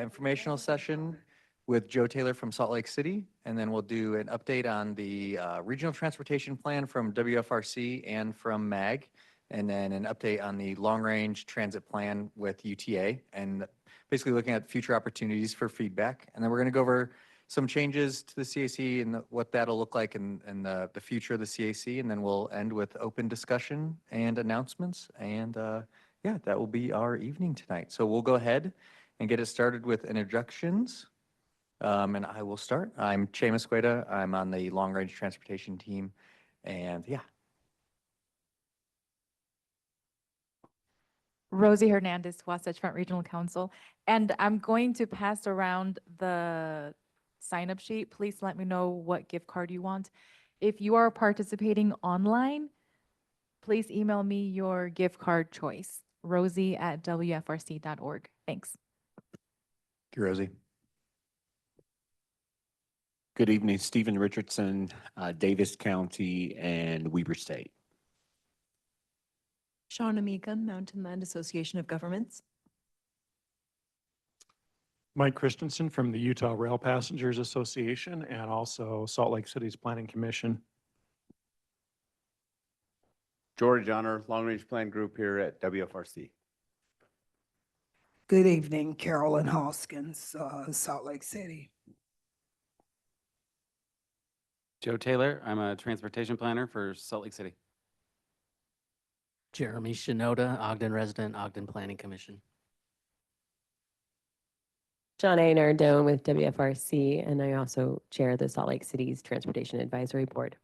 informational session with Joe Taylor from Salt Lake City, and then we'll do an update on the regional transportation plan from WFRC and from MAG, and then an update on the long-range transit plan with UTA, and basically looking at future opportunities for feedback. And then we're going to go over some changes to the CAC and what that'll look like in the future of the CAC, and then we'll end with open discussion and announcements. And yeah, that will be our evening tonight. So we'll go ahead and get it started with introductions. And I will start. I'm Che Mosqueda. I'm on the long range transportation team. And yeah. Rosie Hernandez, Wasatch Front Regional Council. And I'm going to pass around the sign-up sheet. Please let me know what gift card you want. If you are participating online, please email me your gift card choice, rosie@wfrc.org. Thanks. Thank you, Rosie. Good evening, Stephen Richardson, Davis County and Weber State. Shauna Meekum, Mountain Land Association of Governments. Mike Christensen from the Utah Rail Passengers Association and also Salt Lake City's Planning Commission. George Honor, Long Range Plan Group here at WFRC. Good evening, Carolyn Hoskins, Salt Lake City. Joe Taylor, I'm a transportation planner for Salt Lake City. Jeremy Shinoda, Ogden resident, Ogden Planning Commission. Shauna Nardone with WFRC, and I also chair the Salt Lake City's Transportation Advisory Board.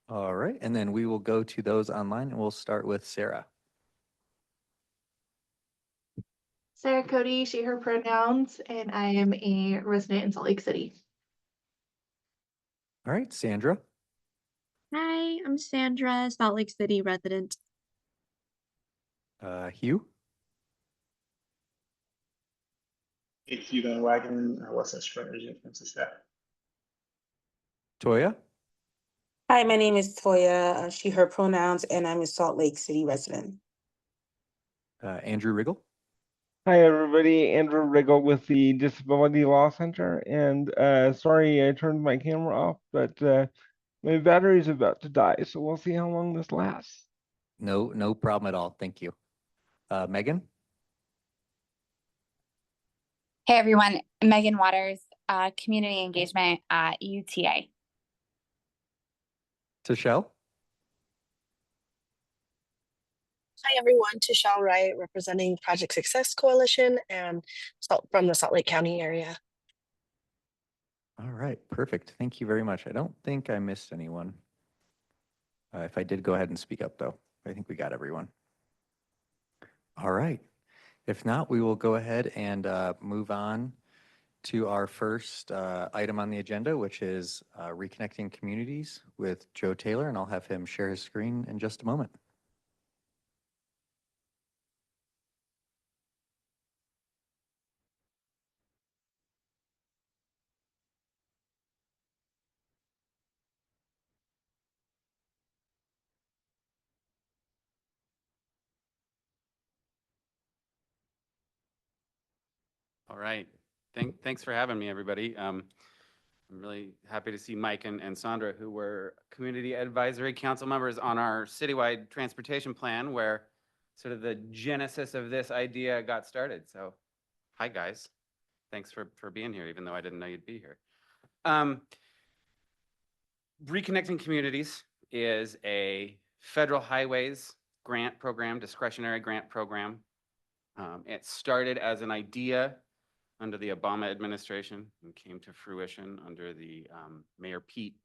All right, and then we will go to those online, and we'll start with Sarah. Sarah Cody, she, her pronouns, and I am a resident in Salt Lake City. All right, Sandra. Hi, I'm Sandra, Salt Lake City resident. Hugh. It's Hugh Van Wagen, Wasatch Front Region, Francisco. Toya. Hi, my name is Toya, she, her pronouns, and I'm a Salt Lake City resident. Andrew Riggle. Hi, everybody. Andrew Riggle with the Disability Law Center. And sorry I turned my camera off, but my battery's about to die, so we'll see how long this lasts. No problem at all. Thank you. Megan. Hey, everyone. Megan Waters, Community Engagement at UTA. Tashelle. Hi, everyone. Tashelle Wright, representing Project Success Coalition and from the Salt Lake County area. All right, perfect. Thank you very much. I don't think I missed anyone. If I did, go ahead and speak up, though. I think we got everyone. All right. If not, we will go ahead and move on to our first item on the agenda, which is reconnecting communities with Joe Taylor, and I'll have him share his screen in just a moment. All right. Thanks for having me, everybody. I'm really happy to see Mike and Sandra, who were Community Advisory Council members on our citywide transportation plan, where sort of the genesis of this idea got started. So, hi, guys. Thanks for being here, even though I didn't know you'd be here. Reconnecting Communities is a federal highways grant program, discretionary grant program. It started as an idea under the Obama administration and came to fruition under the Mayor Pete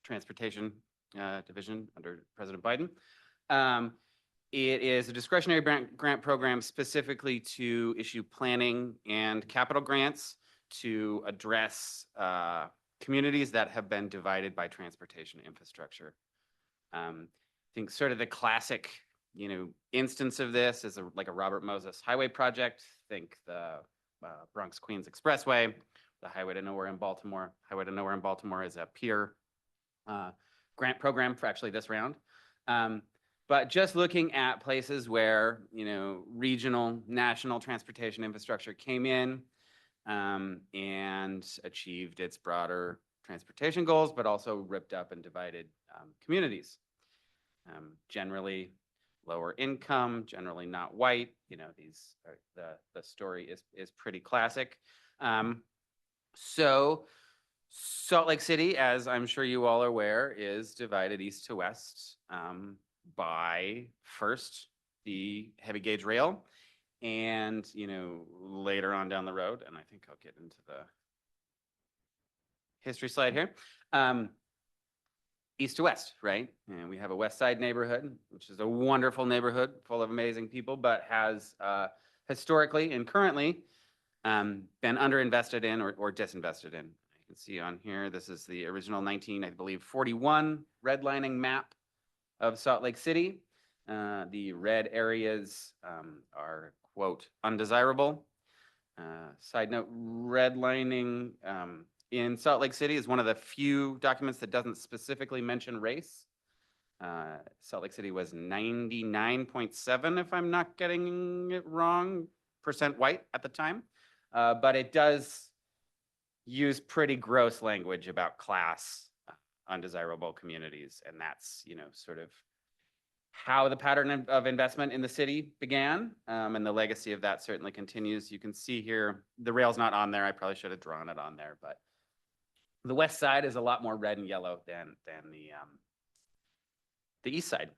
Transportation Division under President Biden. It is a discretionary grant program specifically to issue planning and capital grants to address communities that have been divided by transportation infrastructure. I think sort of the classic, instance of this is like a Robert Moses highway project. Think the Bronx Queens Expressway, the Highway to Nowhere in Baltimore. Highway to Nowhere in Baltimore is a peer grant program for actually this round. But just looking at places where, regional, national transportation infrastructure came in and achieved its broader transportation goals, but also ripped up and divided communities. Generally lower income, generally not white. These are, the story is pretty classic. So Salt Lake City, as I'm sure you all are aware, is divided east to west by first the heavy gauge rail, and later on down the road, and I think I'll get into the history slide here. East to west, right? And we have a West Side neighborhood, which is a wonderful neighborhood full of amazing people, but has historically and currently been underinvested in or disinvested in. You can see on here, this is the original 41 redlining map of Salt Lake City. The red areas are, quote, undesirable. Side note, redlining in Salt Lake City is one of the few documents that doesn't specifically mention race. Salt Lake City was 99.7, if I'm not getting it wrong, percent white at the time. But it does use pretty gross language about class, undesirable communities. And that's, sort of how the pattern of investment in the city began. And the legacy of that certainly continues. You can see here, the rail's not on there. I probably should have drawn it on there, but the west side is a lot more red and yellow than the east side.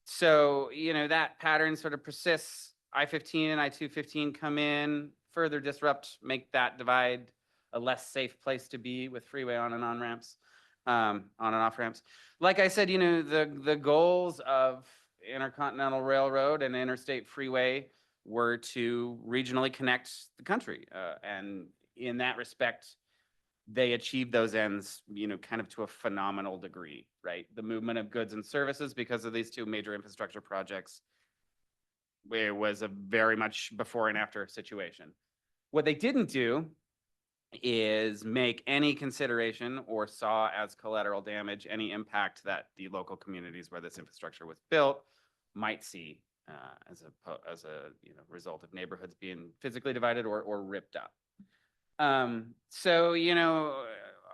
So, that pattern sort of persists. I-15 and I-215 come in, further disrupt, make that divide a less safe place to be with freeway on and on ramps, on and off ramps. Like I said, the goals of Intercontinental Railroad and Interstate Freeway were to regionally connect the country. And in that respect, they achieved those ends, kind of to a phenomenal degree, right? The movement of goods and services because of these two major infrastructure projects, it was a very much before and after situation. What they didn't do is make any consideration or saw as collateral damage any impact that the local communities where this infrastructure was built might see as a result of neighborhoods being physically divided or ripped up. So,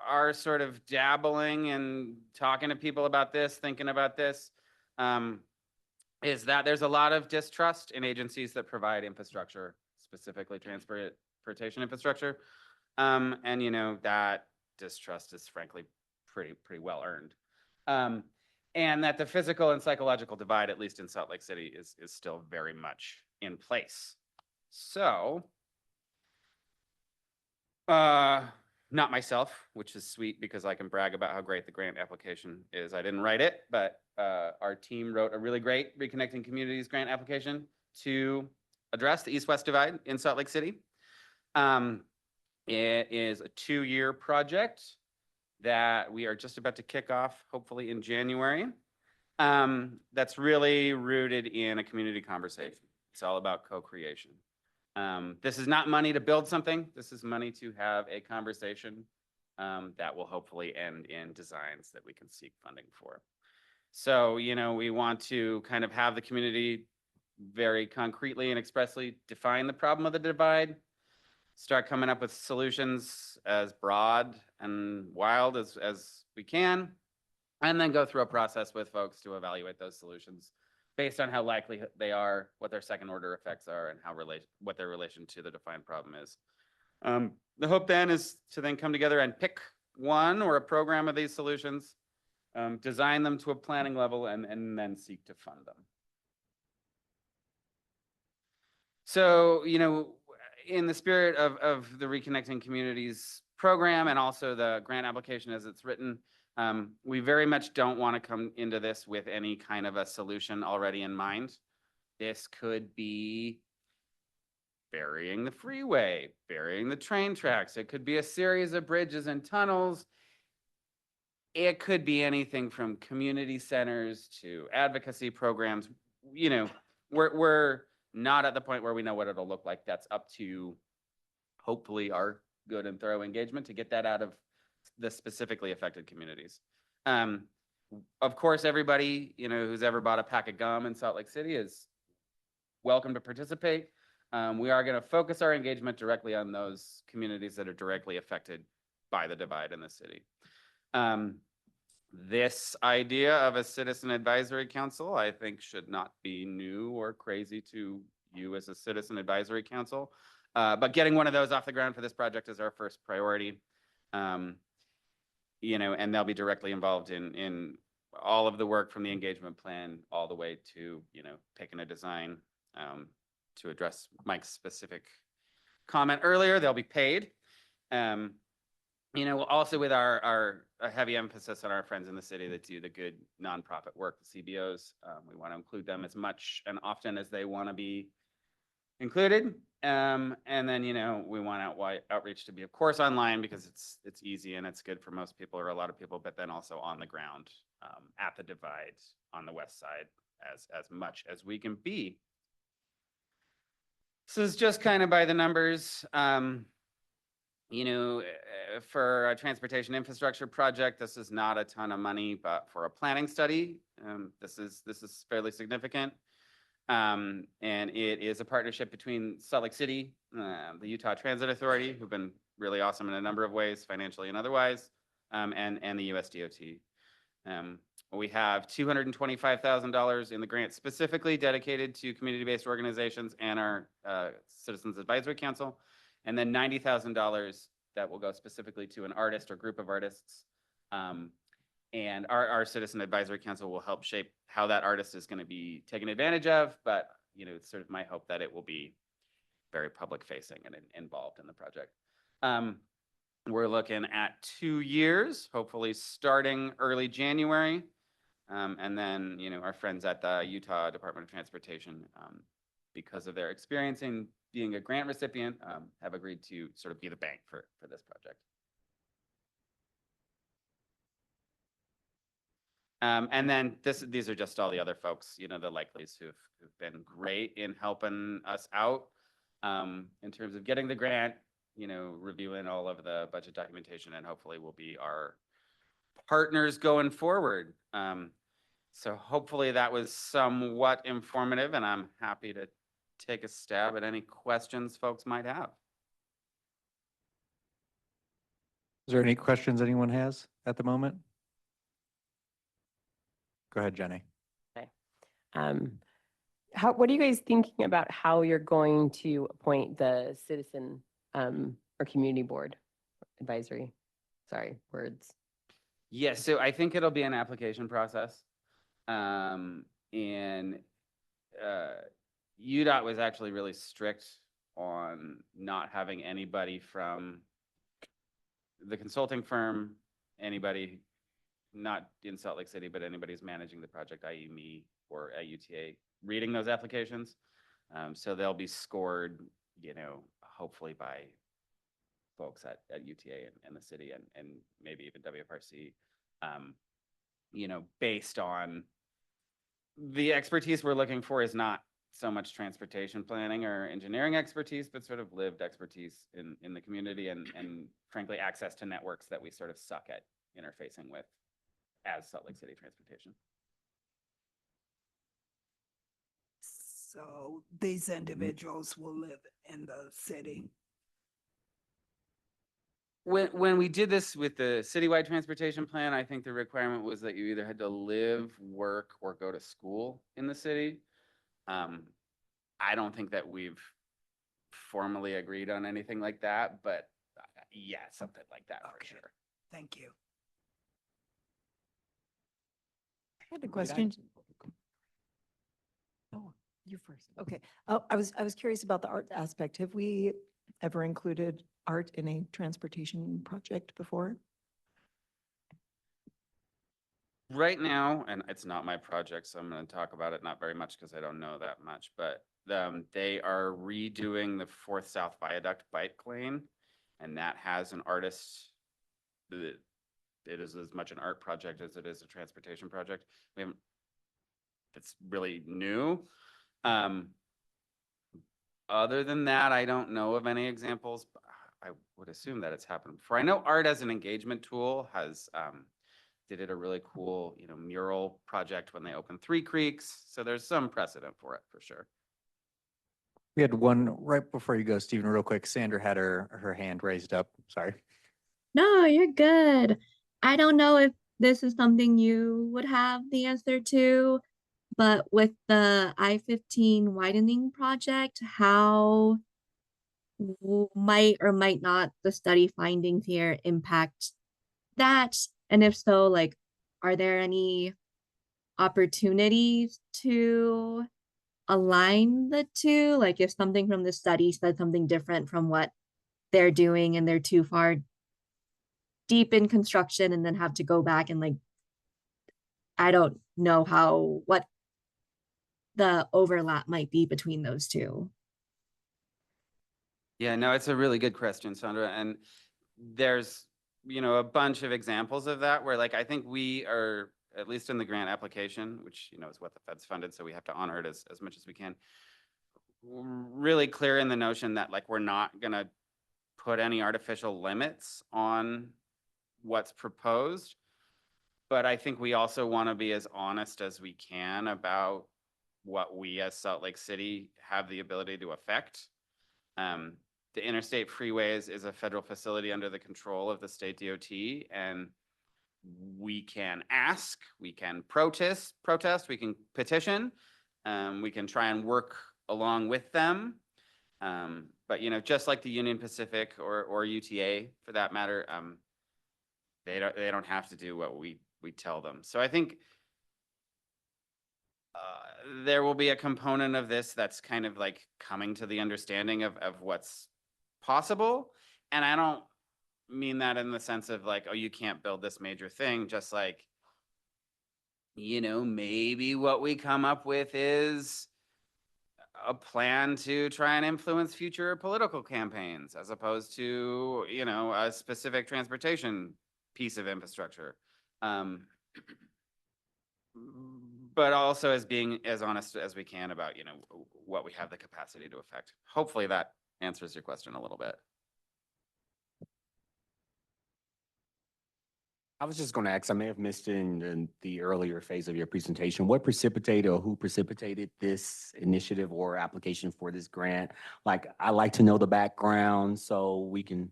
our sort of dabbling and talking to people about this, thinking about this, is that there's a lot of distrust in agencies that provide infrastructure, specifically transportation infrastructure. And, that distrust is frankly pretty well earned. And that the physical and psychological divide, at least in Salt Lake City, is still very much in place. So, not myself, which is sweet because I can brag about how great the grant application is. I didn't write it, but our team wrote a really great Reconnecting Communities grant application to address the east-west divide in Salt Lake City. It is a 2-year project that we are just about to kick off, hopefully in January. That's really rooted in a community conversation. It's all about co-creation. This is not money to build something. This is money to have a conversation that will hopefully end in designs that we can seek funding for. So, we want to kind of have the community very concretely and expressly define the problem of the divide, start coming up with solutions as broad and wild as we can, and then go through a process with folks to evaluate those solutions based on how likely they are, what their second order effects are, and what their relation to the defined problem is. The hope then is to then come together and pick one or a program of these solutions, design them to a planning level, and then seek to fund them. So, in the spirit of the Reconnecting Communities program and also the grant application as it's written, we very much don't want to come into this with any kind of a solution already in mind. This could be burying the freeway, burying the train tracks. It could be a series of bridges and tunnels. It could be anything from community centers to advocacy programs. We're not at the point where we know what it'll look like. That's up to hopefully our good and thorough engagement to get that out of the specifically affected communities. Of course, everybody, who's ever bought a pack of gum in Salt Lake City is welcome to participate. We are going to focus our engagement directly on those communities that are directly affected by the divide in the city. This idea of a citizen advisory council, I think, should not be new or crazy to you as a citizen advisory council. But getting one of those off the ground for this project is our first priority. And they'll be directly involved in all of the work from the engagement plan all the way to, picking a design to address Mike's specific comment earlier. They'll be paid. Also with our heavy emphasis on our friends in the city that do the good nonprofit work, the CBOs, we want to include them as much and often as they want to be included. And then, we want outreach to be, of course, online because it's easy and it's good for most people or a lot of people, but then also on the ground at the divide on the west side as much as we can be. So it's just kind of by the numbers. For a transportation infrastructure project, this is not a ton of money, but for a planning study, this is fairly significant. And it is a partnership between Salt Lake City, the Utah Transit Authority, who've been really awesome in a number of ways, financially and otherwise, and the USDOT. We have $225,000 in the grant specifically dedicated to community-based organizations and our Citizens Advisory Council, and then $90,000 that will go specifically to an artist or group of artists. And our Citizen Advisory Council will help shape how that artist is going to be taken advantage of, but it's sort of my hope that it will be very public-facing and involved in the project. We're looking at 2 years, hopefully starting early January. And then, our friends at the Utah Department of Transportation, because of their experience in being a grant recipient, have agreed to sort of be the bank for this project. And then these are just all the other folks, the likelies who've been great in helping us out in terms of getting the grant, reviewing all of the budget documentation, and hopefully will be our partners going forward. So hopefully that was somewhat informative, and I'm happy to take a stab at any questions folks might have. Is there any questions anyone has at the moment? Go ahead, Jenny. Okay. What are you guys thinking about how you're going to appoint the citizen or community board advisory? Sorry, words. Yes, so I think it'll be an application process. And UDOT was actually really strict on not having anybody from the consulting firm, anybody not in Salt Lake City, but anybody who's managing the project, i.e. me or at UTA, reading those applications. So they'll be scored, hopefully by folks at UTA and the city and maybe even WFRC, based on the expertise we're looking for is not so much transportation planning or engineering expertise, but sort of lived expertise in the community and frankly, access to networks that we sort of suck at interfacing with as Salt Lake City transportation. So these individuals will live in the city. When we did this with the citywide transportation plan, I think the requirement was that you either had to live, work, or go to school in the city. I don't think that we've formally agreed on anything like that, but yeah, something like that for sure. Thank you. I had a question. Oh, you first. Okay. Oh, I was curious about the art aspect. Have we ever included art in a transportation project before? Right now, and it's not my project, so I'm going to talk about it not very much because I don't know that much, but they are redoing the 4th South Viaduct bike lane, and that has an artist. It is as much an art project as it is a transportation project. It's really new. Other than that, I don't know of any examples. I would assume that it's happened before. I know art as an engagement tool has They did a really cool, mural project when they opened Three Creeks. So there's some precedent for it, for sure. We had one right before you go, Stephen, real quick. Sandra had her hand raised up. Sorry. No, you're good. I don't know if this is something you would have the answer to, but with the I-15 widening project, how might or might not the study findings here impact that? And if so, like, are there any opportunities to align the two? Like if something from the study said something different from what they're doing and they're too far deep in construction and then have to go back and like, I don't know what the overlap might be between those two. Yeah, no, it's a really good question, Sandra. And there's, a bunch of examples of that where like, I think we are, at least in the grant application, which, is what the Fed's funded, so we have to honor it as much as we can. Really clear in the notion that like, we're not gonna put any artificial limits on what's proposed. But I think we also want to be as honest as we can about what we as Salt Lake City have the ability to affect. The interstate freeways is a federal facility under the control of the state DOT, and we can ask, we can protest, we can petition, we can try and work along with them. But just like the Union Pacific or UTA for that matter, they don't have to do what we tell them. So I think there will be a component of this that's kind of like coming to the understanding of what's possible. And I don't mean that in the sense of like, oh, you can't build this major thing, just like, maybe what we come up with is a plan to try and influence future political campaigns as opposed to, a specific transportation piece of infrastructure. But also as being as honest as we can about, what we have the capacity to affect. Hopefully that answers your question a little bit. I was just going to ask, I may have missed it in the earlier phase of your presentation, what precipitated or who precipitated this initiative or application for this grant? Like, I like to know the background so we can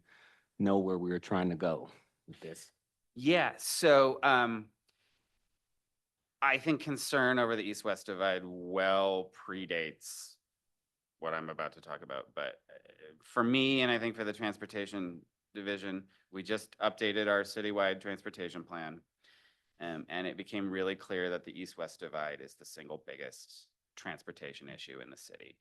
know where we're trying to go with this. Yeah, so I think concern over the east-west divide well predates what I'm about to talk about. But for me, and I think for the transportation division, we just updated our citywide transportation plan. And it became really clear that the east-west divide is the single biggest transportation issue in the city.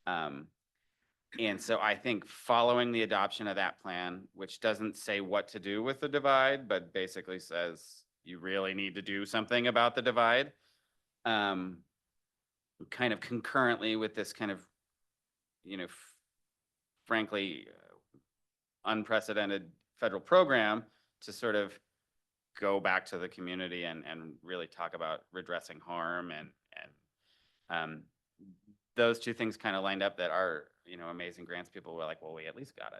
And so I think following the adoption of that plan, which doesn't say what to do with the divide, but basically says you really need to do something about the divide, kind of concurrently with this kind of, frankly, unprecedented federal program to sort of go back to the community and really talk about redressing harm and those two things kind of lined up that are, amazing grants people were like, well, we at least got to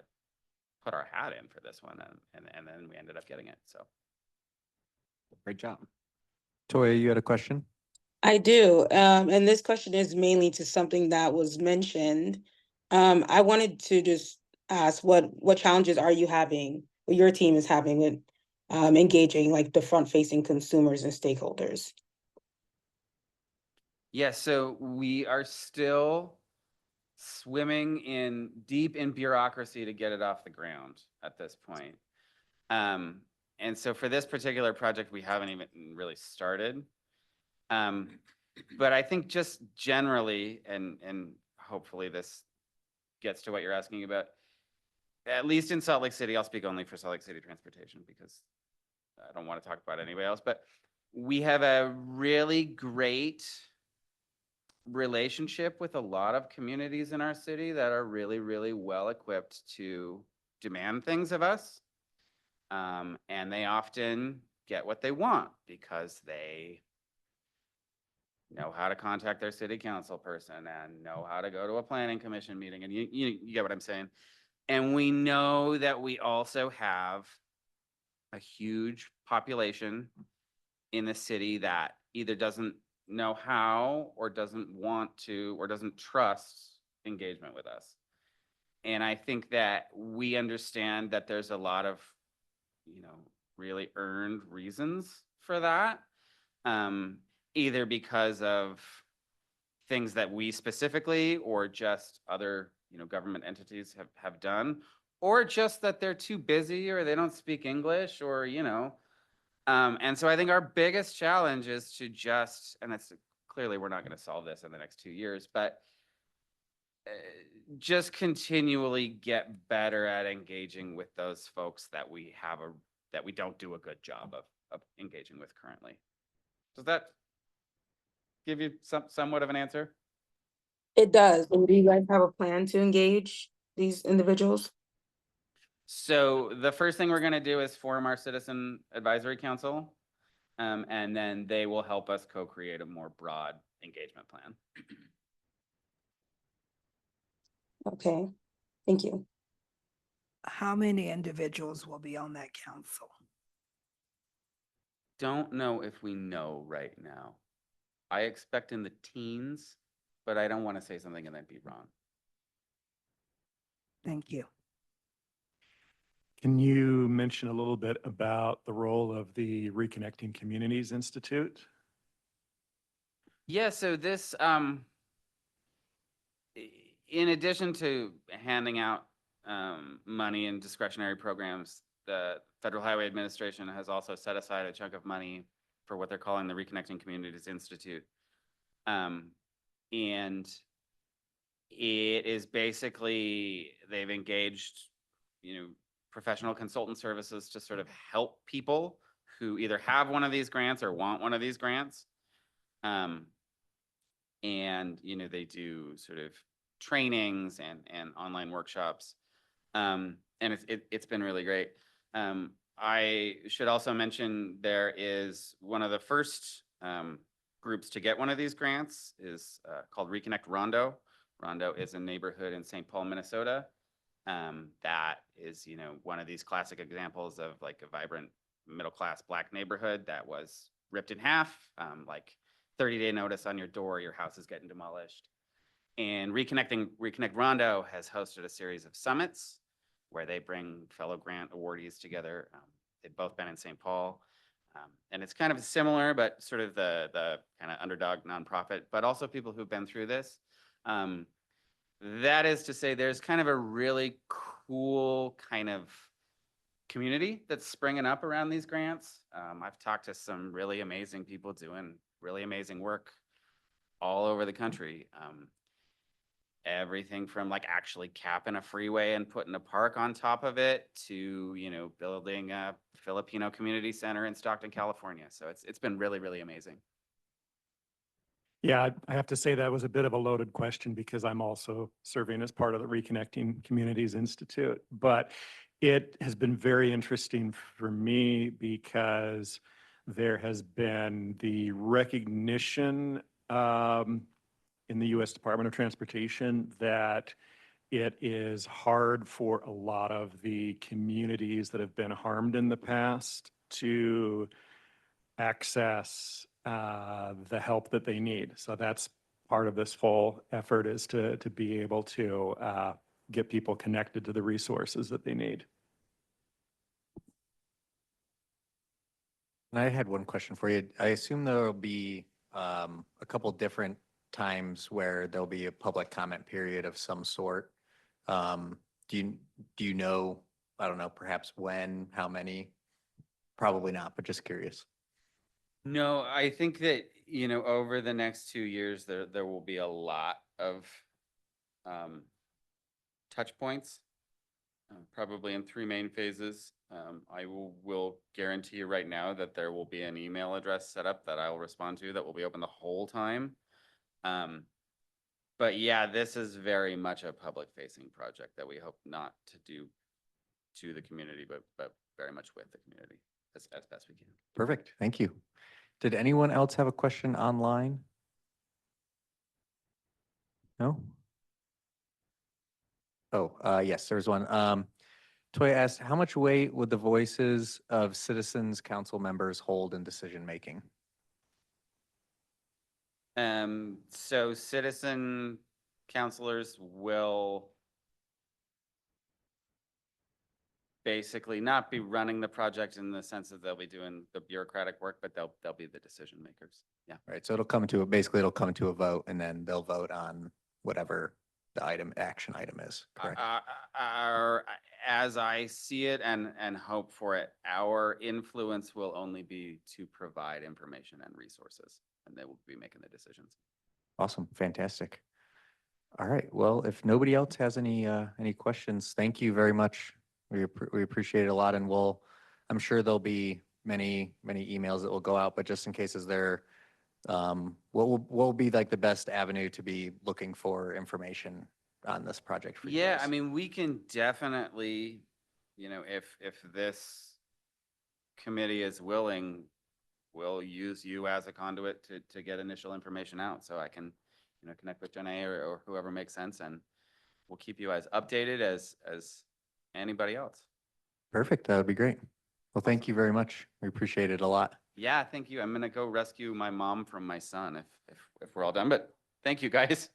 put our hat in for this one. And then we ended up getting it. So great job. Toya, you had a question? I do. And this question is mainly to something that was mentioned. I wanted to just ask what challenges are you having, or your team is having with engaging like the front-facing consumers and stakeholders? Yeah, so we are still swimming deep in bureaucracy to get it off the ground at this point. And so for this particular project, we haven't even really started. But I think just generally, and hopefully this gets to what you're asking about, at least in Salt Lake City, I'll speak only for Salt Lake City transportation because I don't want to talk about anybody else, but we have a really great relationship with a lot of communities in our city that are really, really well equipped to demand things of us. And they often get what they want because they know how to contact their city council person and know how to go to a planning commission meeting. And you get what I'm saying? And we know that we also have a huge population in the city that either doesn't know how or doesn't want to or doesn't trust engagement with us. And I think that we understand that there's a lot of, really earned reasons for that. Either because of things that we specifically or just other, government entities have done, or just that they're too busy or they don't speak English or, and so I think our biggest challenge is to just, and that's clearly we're not going to solve this in the next 2 years, but just continually get better at engaging with those folks that we don't do a good job of engaging with currently. Does that give you somewhat of an answer? It does. And do you guys have a plan to engage these individuals? So the first thing we're going to do is form our Citizen Advisory Council, and then they will help us co-create a more broad engagement plan. Okay, thank you. How many individuals will be on that council? Don't know if we know right now. I expect in the teens, but I don't want to say something and then be wrong. Thank you. Can you mention a little bit about the role of the Reconnecting Communities Institute? Yeah, so this, in addition to handing out money and discretionary programs, the Federal Highway Administration has also set aside a chunk of money for what they're calling the Reconnecting Communities Institute. And it is basically, they've engaged, professional consultant services to sort of help people who either have one of these grants or want one of these grants. And, they do sort of trainings and online workshops. And it's been really great. I should also mention there is one of the first groups to get one of these grants is called Reconnect Rondo. Rondo is a neighborhood in St. Paul, Minnesota. That is, one of these classic examples of like a vibrant middle-class Black neighborhood that was ripped in half, like 30-day notice on your door, your house is getting demolished. And Reconnect Rondo has hosted a series of summits where they bring fellow grant awardees together. They've both been in St. Paul. And it's kind of similar, but sort of the kind of underdog nonprofit, but also people who've been through this. That is to say, there's kind of a really cool kind of community that's springing up around these grants. I've talked to some really amazing people doing really amazing work all over the country. Everything from like actually capping a freeway and putting a park on top of it to, building a Filipino community center in Stockton, California. So it's been really, really amazing. Yeah, I have to say that was a bit of a loaded question because I'm also serving as part of the Reconnecting Communities Institute. But it has been very interesting for me because there has been the recognition in the U.S. Department of Transportation that it is hard for a lot of the communities that have been harmed in the past to access the help that they need. So that's part of this whole effort is to be able to get people connected to the resources that they need. And I had one question for you. I assume there will be a couple different times where there'll be a public comment period of some sort. Do you know, I don't know, perhaps when, how many? Probably not, but just curious. No, I think that, over the next 2 years, there will be a lot of touch points, probably in 3 main phases. I will guarantee you right now that there will be an email address set up that I will respond to that will be open the whole time. But yeah, this is very much a public-facing project that we hope not to do to the community, but very much with the community as best we can. Perfect. Thank you. Did anyone else have a question online? No? Oh, yes, there's one. Toya asked, how much weight would the voices of citizens council members hold in decision making? So citizen counselors will basically not be running the project in the sense that they'll be doing the bureaucratic work, but they'll be the decision makers. Yeah. Right, so it'll come to, basically it'll come to a vote and then they'll vote on whatever the action item is, correct? As I see it and hope for it, our influence will only be to provide information and resources, and they will be making the decisions. Awesome, fantastic. All right, well, if nobody else has any questions, thank you very much. We appreciate it a lot, and I'm sure there'll be many emails that will go out, but just in case, is there, what will be like the best avenue to be looking for information on this project for you Yeah, guys? I mean, we can definitely, if this committee is willing, we'll use you as a conduit to get initial information out. So I can, connect with Janae or whoever makes sense, and we'll keep you as updated as anybody else. Perfect, that would be great. Well, thank you very much. We appreciate it a lot. Yeah, thank you. I'm gonna go rescue my mom from my son if we're all done, but thank you, guys.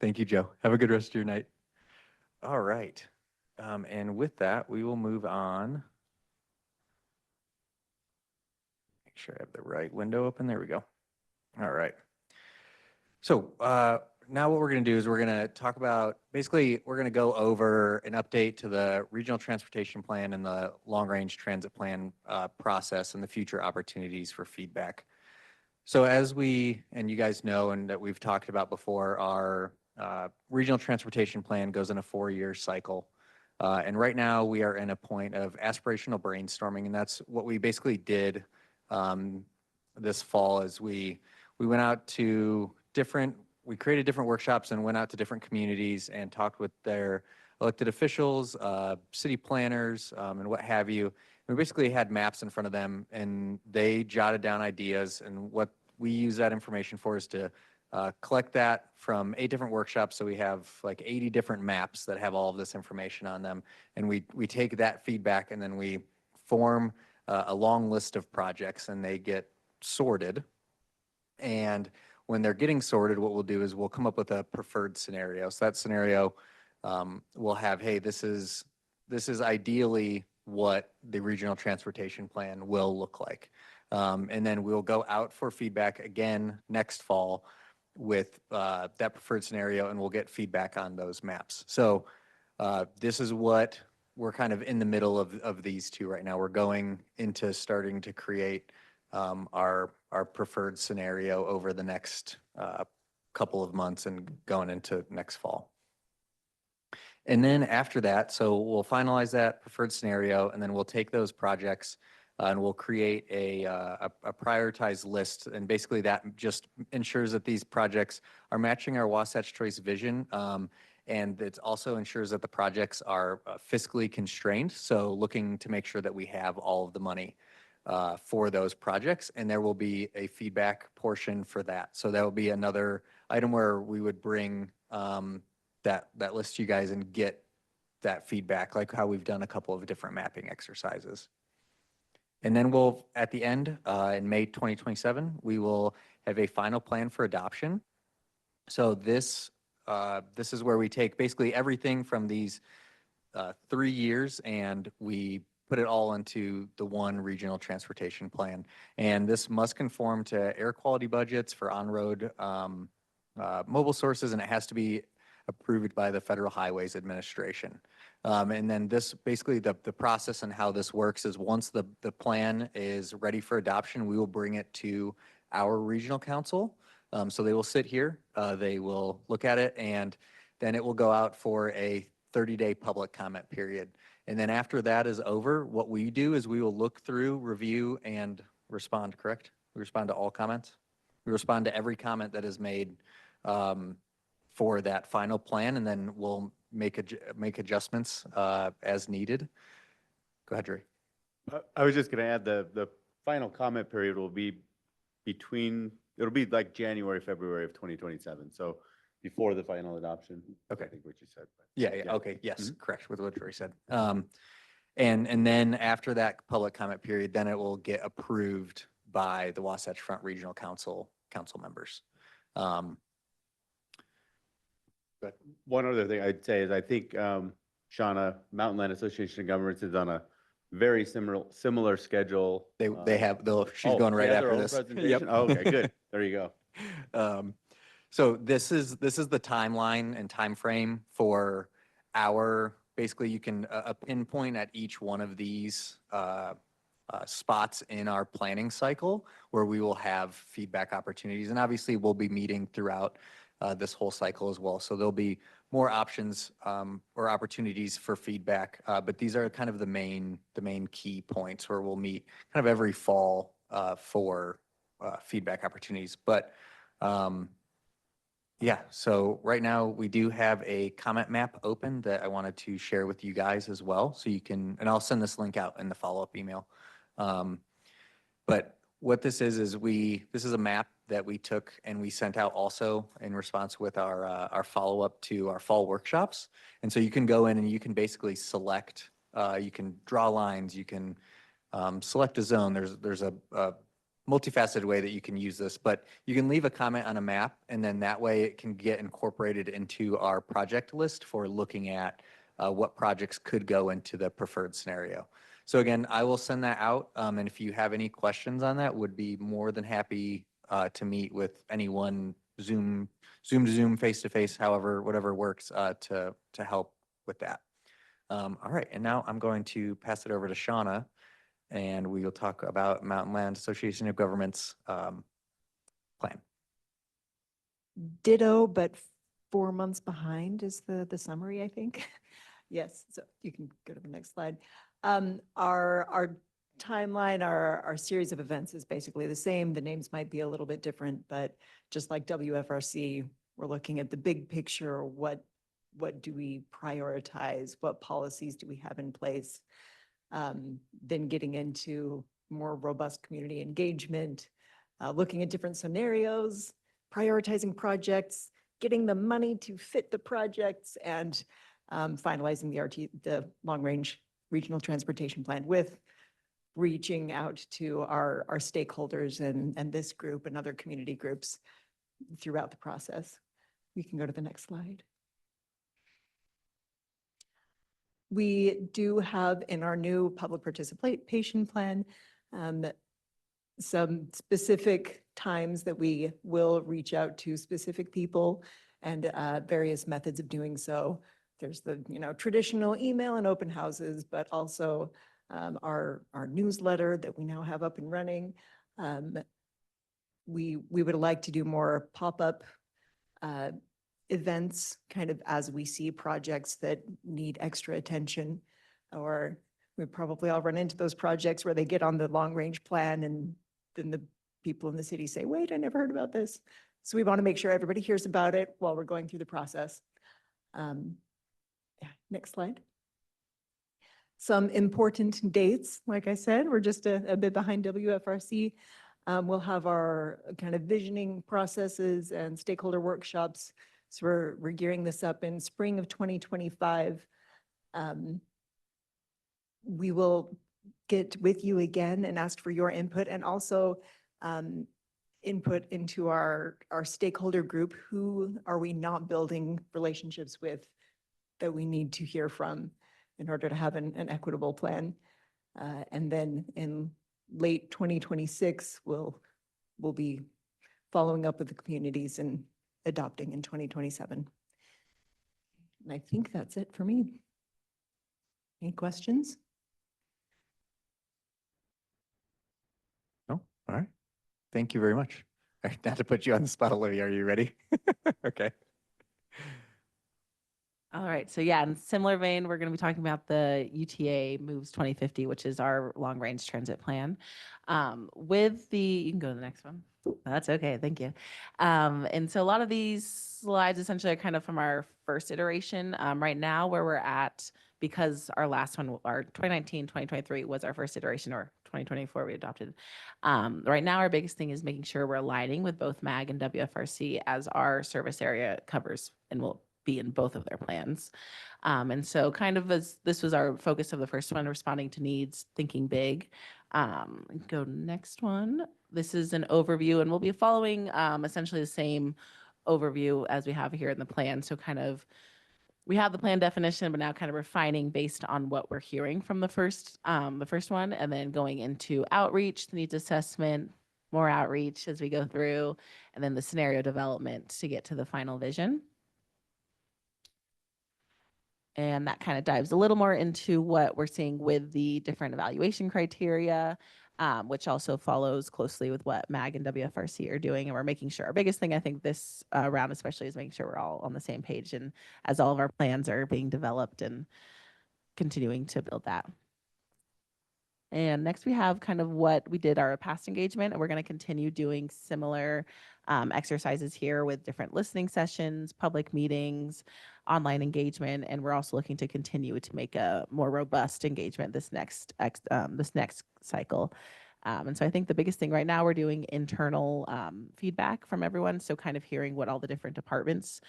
Thank you, Joe. Have a good rest of your night. All right. And with that, we will move on. Make sure I have the right window open. There we go. All right. So now what we're going to do is we're going to talk about, basically, we're going to go over an update to the regional transportation plan and the long-range transit plan process and the future opportunities for feedback. So as and you guys know, and that we've talked about before, our regional transportation plan goes in a 4-year cycle. And right now we are in a point of aspirational brainstorming, and that's what we basically did this fall. As we went out to we created different workshops and went out to different communities and talked with their elected officials, city planners, and what have you. We basically had maps in front of them, and they jotted down ideas, and what we use that information for is to collect that from 8 different workshops. So we have like 80 different maps that have all of this information on them, and we take that feedback and then we form a long list of projects, and they get sorted. And when they're getting sorted, what we'll do is we'll come up with a preferred scenario. So that scenario will have, hey, this is ideally what the regional transportation plan will look like. And then we'll go out for feedback again next fall with that preferred scenario, and we'll get feedback on those maps. So this is what we're kind of in the middle of these two right now. We're going into starting to create our preferred scenario over the next couple of months and going into next fall. And then after that, so we'll finalize that preferred scenario, and then we'll take those projects and we'll create a prioritized list. And basically that just ensures that these projects are matching our Wasatch Choice Vision. And it also ensures that the projects are fiscally constrained. So looking to make sure that we have all of the money for those projects, and there will be a feedback portion for that. So that will be another item where we would bring that list to you guys and get that feedback, like how we've done a couple of different mapping exercises. And then we'll, at the end, in May 2027, we will have a final plan for adoption. So this is where we take basically everything from these 3 years and we put it all into the one regional transportation plan. And this must conform to air quality budgets for on-road mobile sources, and it has to be approved by the Federal Highways Administration. And then this, basically the process and how this works is once the plan is ready for adoption, we will bring it to our regional council. So they will sit here, they will look at it, and then it will go out for a 30-day public comment period. And then after that is over, what we do is we will look through, review, and respond, correct? We respond to all comments? We respond to every comment that is made for that final plan, and then we'll make adjustments as needed. Go ahead, Dre. I was just going to add the final comment period will be it'll be like January, February of 2027. So before the final adoption. Okay. I think what you said. Yeah. Okay. Yes, correct with what Dre said. And then after that public comment period, then it will get approved by the Wasatch Front Regional council members. But One other thing I'd say is I think Shauna, Mountain Land Association of Governments is on a very similar schedule. they have, she's Oh, going she right has her after own this. presentation? Oh, okay, good. There you go. So this is the timeline and time frame for our, basically you can pinpoint at each one of these spots in our planning cycle where we will have feedback opportunities. And obviously we'll be meeting throughout this whole cycle as well. So there'll be more options or opportunities for feedback. But these are kind of the main key points where we'll meet kind of every fall for feedback opportunities. But yeah, so right now we do have a comment map open that I wanted to share with you guys as well. So you can, and I'll send this link out in the follow-up email. But what this is this is a map that we took and we sent out also in response with our follow-up to our fall workshops. And so you can go in and you can basically select, you can draw lines, you can select a zone. There's a multifaceted way that you can use this, but you can leave a comment on a map and then that way it can get incorporated into our project list for looking at what projects could go into the preferred scenario. So again, I will send that out. And if you have any questions on that, would be more than happy to meet with anyone, Zoom to Zoom, face to face, however, whatever works to help with that. All right, and now I'm going to pass it over to Shauna and we will talk about Mountain Land Association of Governments plan. Ditto, but 4 months behind is the summary, I think. Yes, so you can go to the next slide. Our timeline, our series of events is basically the same. The names might be a little bit different, but just like WFRC, we're looking at the big picture. What do we prioritize? What policies do we have in place? Then getting into more robust community engagement, looking at different scenarios, prioritizing projects, getting the money to fit the projects, and finalizing the long-range regional transportation plan with reaching out to our stakeholders and this group and other community groups throughout the process. We can go to the next slide. We do have in our new public participation plan some specific times that we will reach out to specific people and various methods of doing so. There's the traditional email and open houses, but also our newsletter that we now have up and running. We would like to do more pop-up events kind of as we see projects that need extra attention, or we probably all run into those projects where they get on the long range plan and then the people in the city say, wait, I never heard about this. So we want to make sure everybody hears about it while we're going through the process. Yeah, next slide. Some important dates, like I said, we're just a bit behind WFRC. We'll have our kind of visioning processes and stakeholder workshops. So we're gearing this up in spring of 2025. We will get with you again and ask for your input and also input into our stakeholder group. Who are we not building relationships with that we need to hear from in order to have an equitable plan? And then in late 2026, we'll be following up with the communities and adopting in 2027. And I think that's it for me. Any questions? No? All right. Thank you very much. All right, not to put you on the spot, Olivia, are you ready? Okay. All right, so yeah, in similar vein, we're going to be talking about the UTA Moves 2050, which is our long-range transit plan. You can go to the next one. That's okay, thank you. And so a lot of these slides essentially are kind of from our first iteration. Right now, where we're at, because our last one, our 2019, 2023 was our first iteration, or 2024 we adopted. Right now, our biggest thing is making sure we're aligning with both MAG and WFRC as our service area covers and will be in both of their plans. And so kind of as this was our focus of the first one, responding to needs, thinking big. Go next one. This is an overview, and we'll be following essentially the same overview as we have here in the plan. So kind of we have the plan definition, but now kind of refining based on what we're hearing from the first one, and then going into outreach, the needs assessment, more outreach as we go through, and then the scenario development to get to the final vision. And that kind of dives a little more into what we're seeing with the different evaluation criteria, which also follows closely with what MAG and WFRC are doing. And we're making sure our biggest thing, I think, this round especially is making sure we're all on the same page, and as all of our plans are being developed and continuing to build that. And next we have kind of what we did our past engagement, and we're going to continue doing similar exercises here with different listening sessions, public meetings, online engagement, and we're also looking to continue to make a more robust engagement this next cycle. And so I think the biggest thing right now, we're doing internal feedback from everyone. So kind of hearing what all the different departments,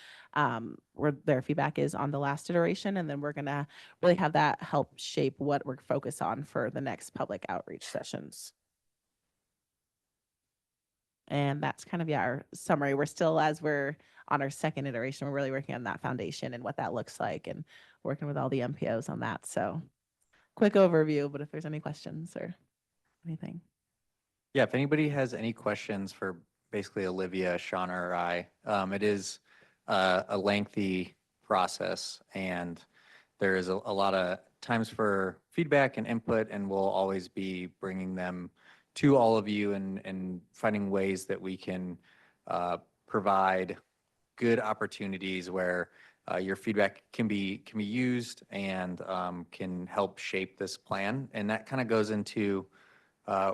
where their feedback is on the last iteration. And then we're going to really have that help shape what we're focused on for the next public outreach sessions. And that's kind of, yeah, our summary. We're still, as we're on our second iteration, we're really working on that foundation and what that looks like, and working with all the MPOs on that. So quick overview, but if there's any questions or anything. Yeah, if anybody has any questions for basically Olivia, Shauna, or I, it is a lengthy process, and there is a lot of times for feedback and input, and we'll always be bringing them to all of you and finding ways that we can provide good opportunities where your feedback can be used and can help shape this plan. And that kind of goes into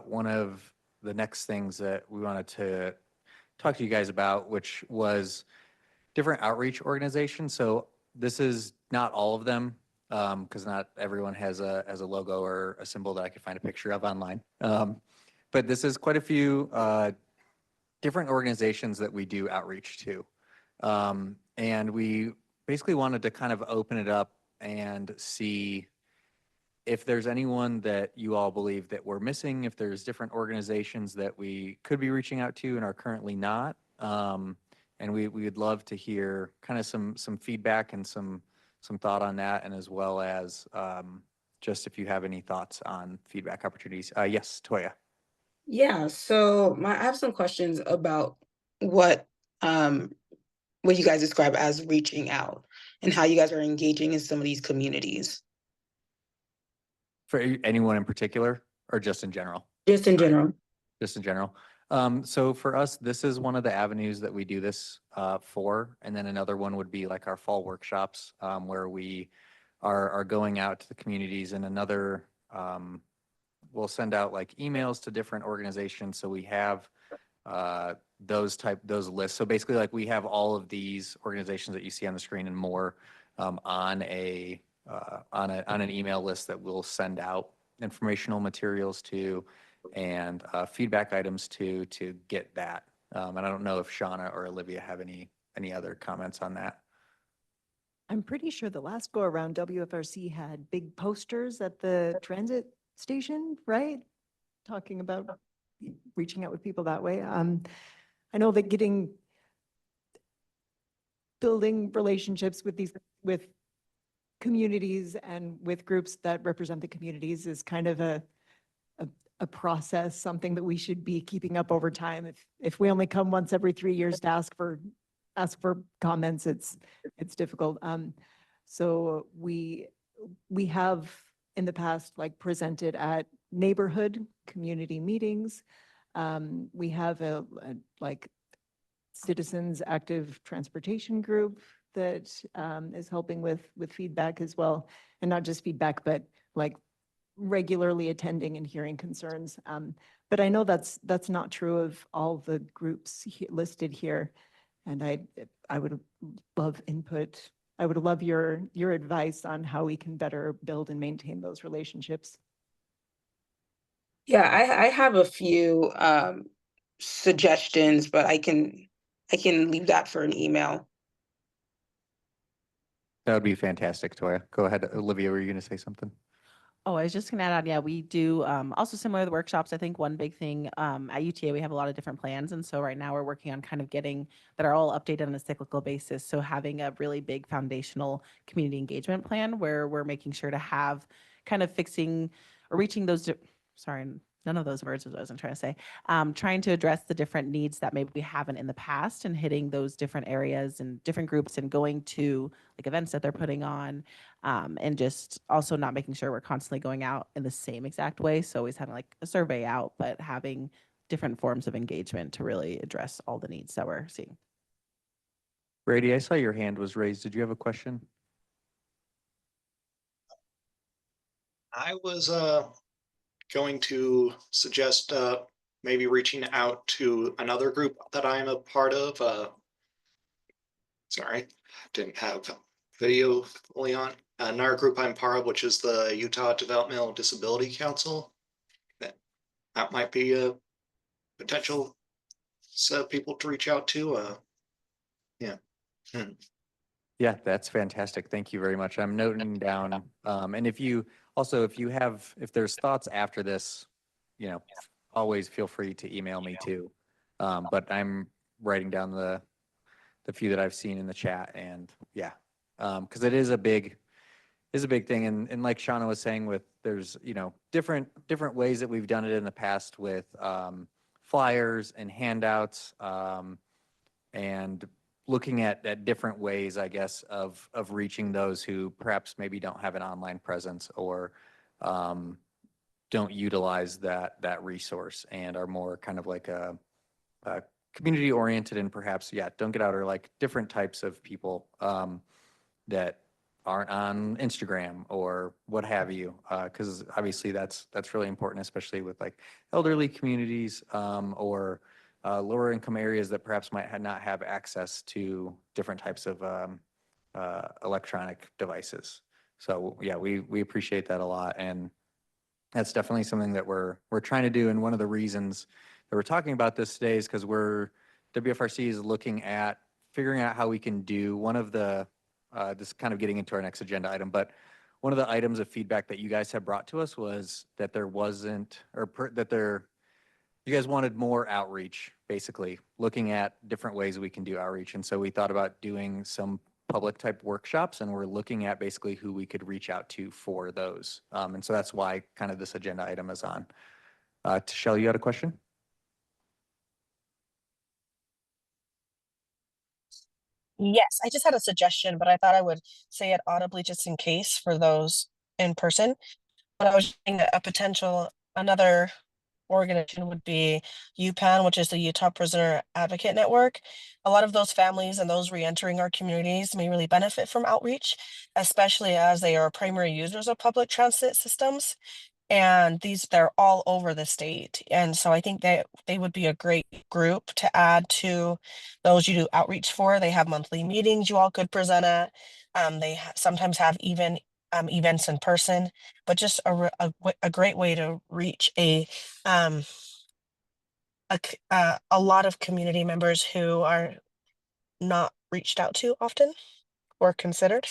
one of the next things that we wanted to talk to you guys about, which was different outreach organizations. So this is not all of them, because not everyone has a logo or a symbol that I could find a picture of online. But this is quite a few different organizations that we do outreach to. And we basically wanted to kind of open it up and see if there's anyone that you all believe that we're missing, if there's different organizations that we could be reaching out to and are currently not. And we would love to hear kind of some feedback and some thought on that, and as well as just if you have any thoughts on feedback opportunities. Yes, Toya. Yeah, so I have some questions about what you guys describe as reaching out and how you guys are engaging in some of these communities. For anyone in particular, or just in general? Just in general. Just in general. So for us, this is one of the avenues that we do this for. And then another one would be like our fall workshops, where we are going out to the communities, and another, we'll send out like emails to different organizations. So we have those lists. So basically, like, we have all of these organizations that you see on the screen and more on an email list that we'll send out informational materials to and feedback items to get that. And I don't know if Shauna or Olivia have any other comments on that. I'm pretty sure the last go around WFRC had big posters at the transit station, right? Talking about reaching out with people that way. I know that building relationships with communities and with groups that represent the communities is kind of a process, something that we should be keeping up over time. If we only come once every 3 years to ask for comments, it's difficult. So we have in the past presented at neighborhood community meetings. We have a citizens active transportation group that is helping with feedback as well, and not just feedback, but regularly attending and hearing concerns. But I know that's not true of all the groups listed here, and I would love input. I would love your advice on how we can better build and maintain those relationships. Yeah, I have a few suggestions, but I can leave that for an email. That would be fantastic, Toya. Go ahead, Olivia, were you going to say something? Oh, I was just gonna add on, yeah, we do, also similar to the workshops, I think one big thing, at UTA, we have a lot of different plans. And so right now we're working on kind of getting that are all updated on a cyclical basis. So having a really big foundational community engagement plan where we're making sure to have kind of fixing or reaching those, sorry, none of those words was what I was trying to say. Trying to address the different needs that maybe we haven't in the past and hitting those different areas and different groups and going to like events that they're putting on. And just also not making sure we're constantly going out in the same exact way. So always having like a survey out, but having different forms of engagement to really address all the needs that we're seeing. Brady, I saw your hand was raised. Did you have a question? I was going to suggest maybe reaching out to another group that I'm a part of. Sorry, didn't have video fully on. Another group I'm part of, which is the Utah Developmental Disability Council. That might be a potential set of people to reach out to. Yeah. Yeah, that's fantastic. Thank you very much. I'm noting down. And if there's thoughts after this, always feel free to email me too. But I'm writing down the few that I've seen in the chat, and yeah, because it is a big thing. And like Shauna was saying, there's different ways that we've done it in the past with flyers and handouts, and looking at different ways, I guess, of reaching those who perhaps maybe don't have an online presence or don't utilize that resource and are more kind of like a community oriented and perhaps, don't get out, or like different types of people that aren't on Instagram or what have you, because obviously that's really important, especially with like elderly communities or lower income areas that perhaps might not have access to different types of electronic devices. So yeah, we appreciate that a lot, and that's definitely something that we're trying to do. And one of the reasons that we're talking about this today is because WFRC is looking at figuring out how we can do one of the this is kind of getting into our next agenda item, but one of the items of feedback that you guys have brought to us was that there wasn't, you guys wanted more outreach, basically, looking at different ways we can do outreach. And so we thought about doing some public type workshops, and we're looking at basically who we could reach out to for those. And so that's why kind of this agenda item is on. Tashelle, you had a question? Yes, I just had a suggestion, but I thought I would say it audibly just in case for those in person. But I was thinking another organization would be UPAN, which is the Utah Prisoner Advocate Network. A lot of those families and those reentering our communities may really benefit from outreach, especially as they are primary users of public transit systems. And they're all over the state. And so I think that they would be a great group to add to those you do outreach for. They have monthly meetings you all could present at. They sometimes have even events in person, but just a great way to reach a lot of community members who are not reached out to often or considered.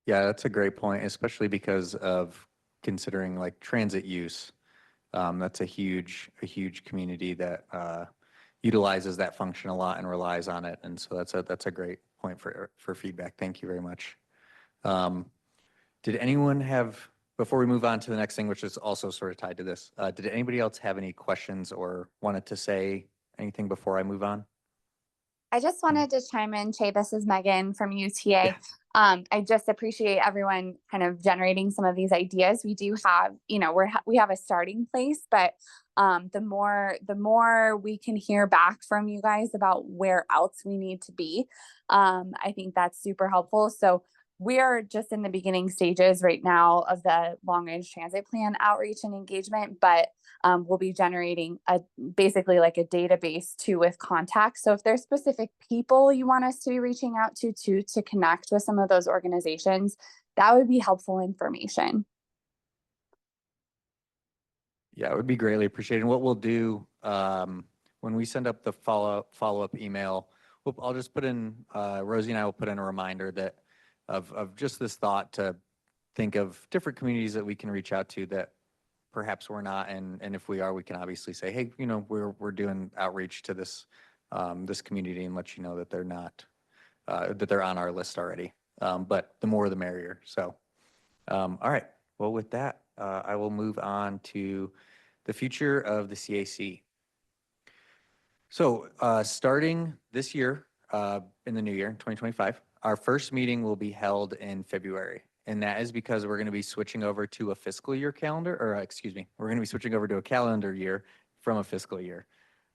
Yeah, that's a great point, especially because of considering like transit use. That's a huge community that utilizes that function a lot and relies on it. And so that's a great point for feedback. Thank you very much. Did anyone have, before we move on to the next thing, which is also sort of tied to this, did anybody else have any questions or wanted to say anything before I move on? I just wanted to chime in, Che, this is Megan from UTA. I just appreciate everyone kind of generating some of these ideas. We do have, we have a starting place, but the more we can hear back from you guys about where else we need to be, I think that's super helpful. So we are just in the beginning stages right now of the long range transit plan outreach and engagement, but we'll be generating basically like a database too with contacts. So if there's specific people you want us to be reaching out to connect with some of those organizations, that would be helpful information. Yeah, it would be greatly appreciated. And what we'll do when we send up the follow-up email, I'll just put in, Rosie and I will put in a reminder that of just this thought to think of different communities that we can reach out to that perhaps we're not, and if we are, we can obviously say, hey, you know, we're doing outreach to this this community and let you know that they're not that they're on our list already. But the more the merrier. So, all right. Well, with that, I will move on to the future of the CAC. So, starting this year, in the new year, 2025, our first meeting will be held in February. And that is because we're going to be switching over to a fiscal year calendar, or excuse me, we're going to be switching over to a calendar year from a fiscal year.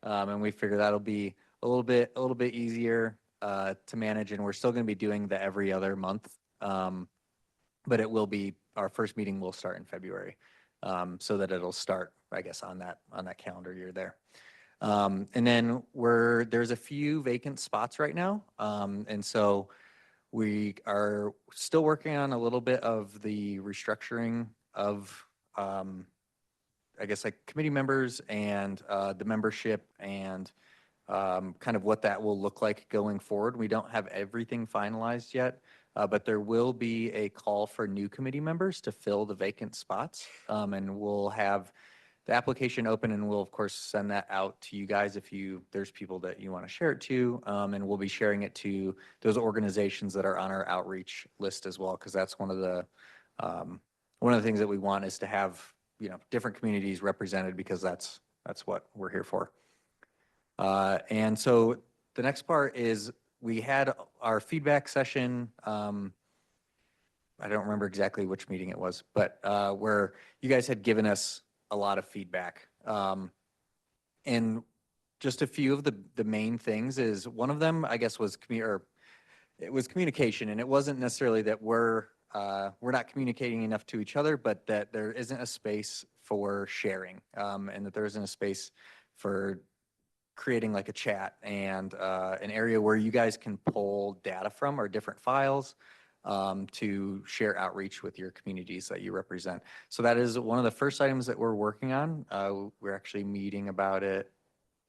And we figure that'll be a little bit easier to manage. And we're still going to be doing the every other month. But it will be, our first meeting will start in February. So that it'll start, I guess, on that calendar year there. And then there's a few vacant spots right now. And so we are still working on a little bit of the restructuring of, I guess, like committee members and the membership and kind of what that will look like going forward. We don't have everything finalized yet, but there will be a call for new committee members to fill the vacant spots. And we'll have the application open, and we'll of course send that out to you guys if there's people that you want to share it to, and we'll be sharing it to those organizations that are on our outreach list as well, because that's one of the things that we want is to have, you know, different communities represented, because that's what we're here for. And so the next part is we had our feedback session. I don't remember exactly which meeting it was, but where you guys had given us a lot of feedback. And just a few of the main things is, one of them, I guess, was it was communication. And it wasn't necessarily that we're not communicating enough to each other, but that there isn't a space for sharing, and that there isn't a space for creating like a chat and an area where you guys can pull data from, or different files, to share outreach with your communities that you represent. So that is one of the first items that we're working on. We're actually meeting about it.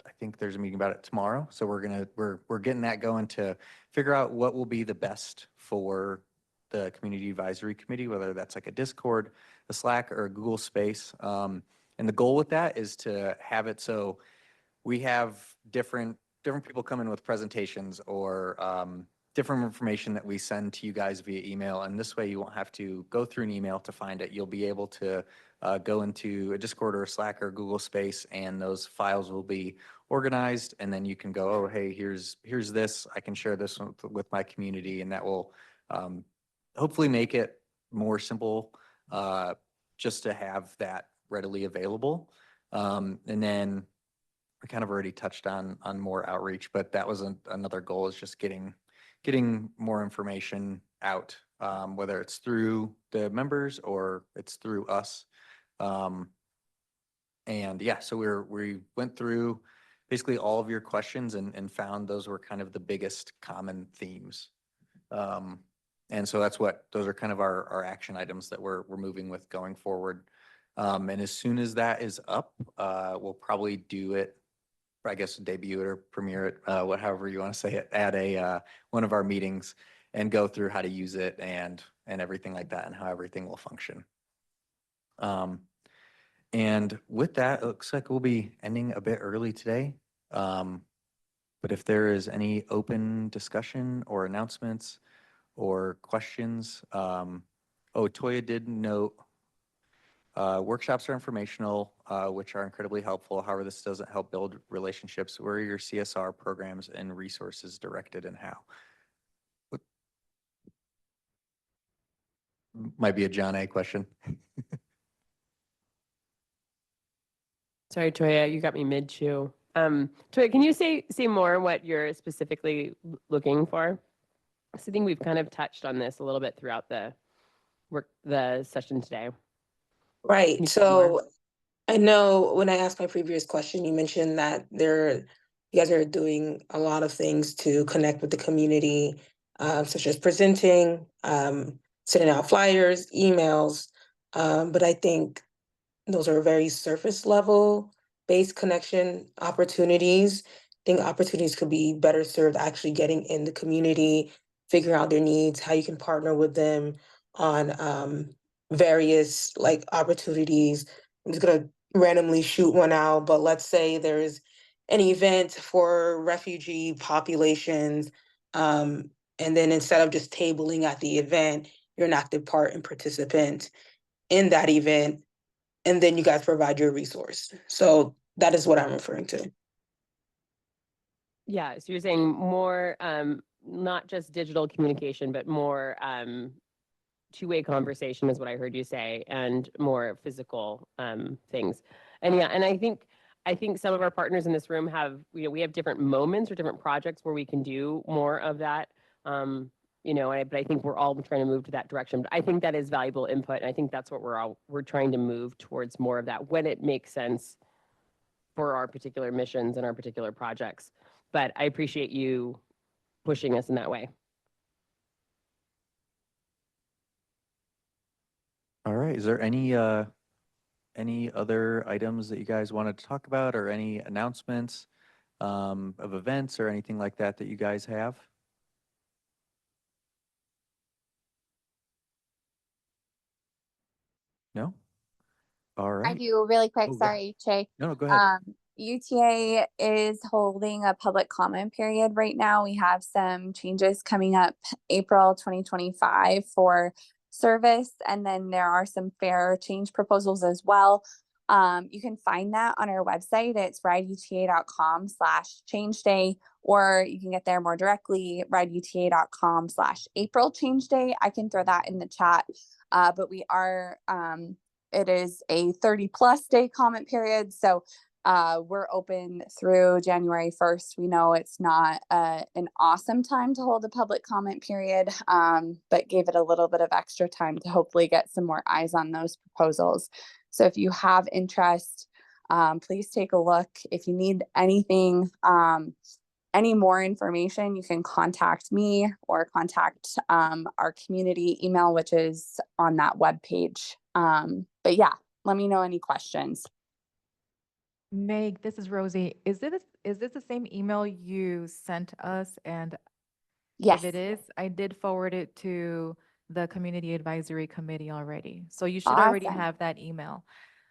I think there's a meeting about it tomorrow. So we're getting that going to figure out what will be the best for the Community Advisory Committee, whether that's like a Discord, a Slack, or a Google Space. And the goal with that is to have it so we have different people come in with presentations, or different information that we send to you guys via email. And this way you won't have to go through an email to find it. You'll be able to go into a Discord or a Slack or a Google Space, and those files will be organized. And then you can go, oh, hey, here's this. I can share this with my community. And that will hopefully make it more simple just to have that readily available. And then we kind of already touched on more outreach, but that was another goal, is just getting more information out, whether it's through the members or it's through us. And yeah, so we went through basically all of your questions and found those were kind of the biggest common themes. And so those are kind of our action items that we're moving with going forward. And as soon as that is up, we'll probably do it, I guess, debut it or premiere it, however you want to say it, at one of our meetings, and go through how to use it and everything like that, and how everything will function. And with that, it looks like we'll be ending a bit early today. But if there is any open discussion or announcements or questions, Toya did note workshops are informational, which are incredibly helpful. However, this doesn't help build relationships. Where are your CSR programs and resources directed, and how? Might be a John A. question. Sorry, Toya, you got me mid-chew. Toya, can you say more what you're specifically looking for? So I think we've kind of touched on this a little bit throughout the session today. Right. So I know when I asked my previous question, you mentioned that you guys are doing a lot of things to connect with the community, such as presenting, sending out flyers, emails. But I think those are very surface level based connection opportunities. I think opportunities could be better served actually getting in the community, figure out their needs, how you can partner with them on various like opportunities. I'm just gonna randomly shoot one out, but let's say there's an event for refugee populations. And then instead of just tabling at the event, you're an active part and participant in that event. And then you guys provide your resource. So that is what I'm referring to. Yeah, so you're saying more, not just digital communication, but more two-way conversation is what I heard you say, and more physical things. And yeah, and I think some of our partners in this room have, we have different moments or different projects where we can do more of that. But I think we're all trying to move to that direction. But I think that is valuable input, and I think that's what we're trying to move towards more of that when it makes sense for our particular missions and our particular projects. But I appreciate you pushing us in that way. All right, is there any other items that you guys wanted to talk about, or any announcements of events or anything like that that you guys have? No? All I right. do really quick. Oh, go ahead. Sorry, Che. No, go ahead. UTA is holding a public comment period right now. We have some changes coming up April 2025 for service, and then there are some fare change proposals as well. You can find that on our website. It's rideuta.com/change day, or you can get there more directly, rideuta.com/April change day. I can throw that in the chat. But we are, it is a 30+ day comment period. So we're open through January 1st. We know it's not an awesome time to hold a public comment period, but gave it a little bit of extra time to hopefully get some more eyes on those proposals. So if you have interest, please take a look. If you need anything, any more information, you can contact me or contact our community email, which is on that webpage. But yeah, let me know any questions. Meg, this is Rosie. Is this the same email you sent us? And Yes, if it is, I did forward it to the Community Advisory Committee already. So you should already awesome. have that email.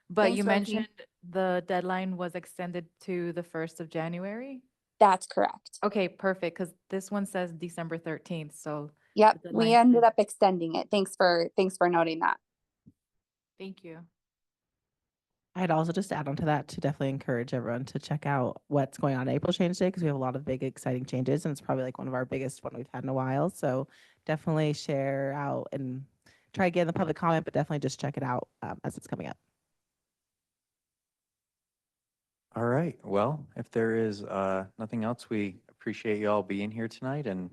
But Thanks, you Rosie. mentioned the deadline was extended to the 1st of January? That's correct. Okay, perfect, because this one says December 13th, so Yep, the we deadline ended should- up extending it. Thanks for noting that. Thank you. I'd also just add on to that to definitely encourage everyone to check out what's going on April Change Day, because we have a lot of big, exciting changes, and it's probably like one of our biggest one we've had in a while. So definitely share out and try to get in the public comment, but definitely just check it out as it's coming up. All right. Well, if there is nothing else, we appreciate you all being here tonight, and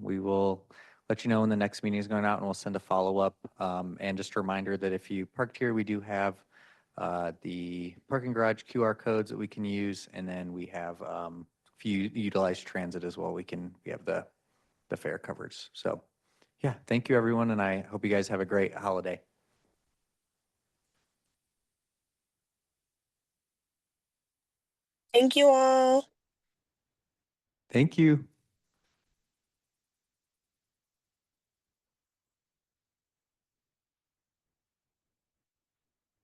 we will let you know when the next meeting is going out, and we'll send a follow-up. And just a reminder that if you parked here, we do have the parking garage QR codes that we can use, and then we have, if you utilize transit as well, we have the fare coverage. So yeah, thank you, everyone, and I hope you guys have a great holiday. Thank you all. Thank you.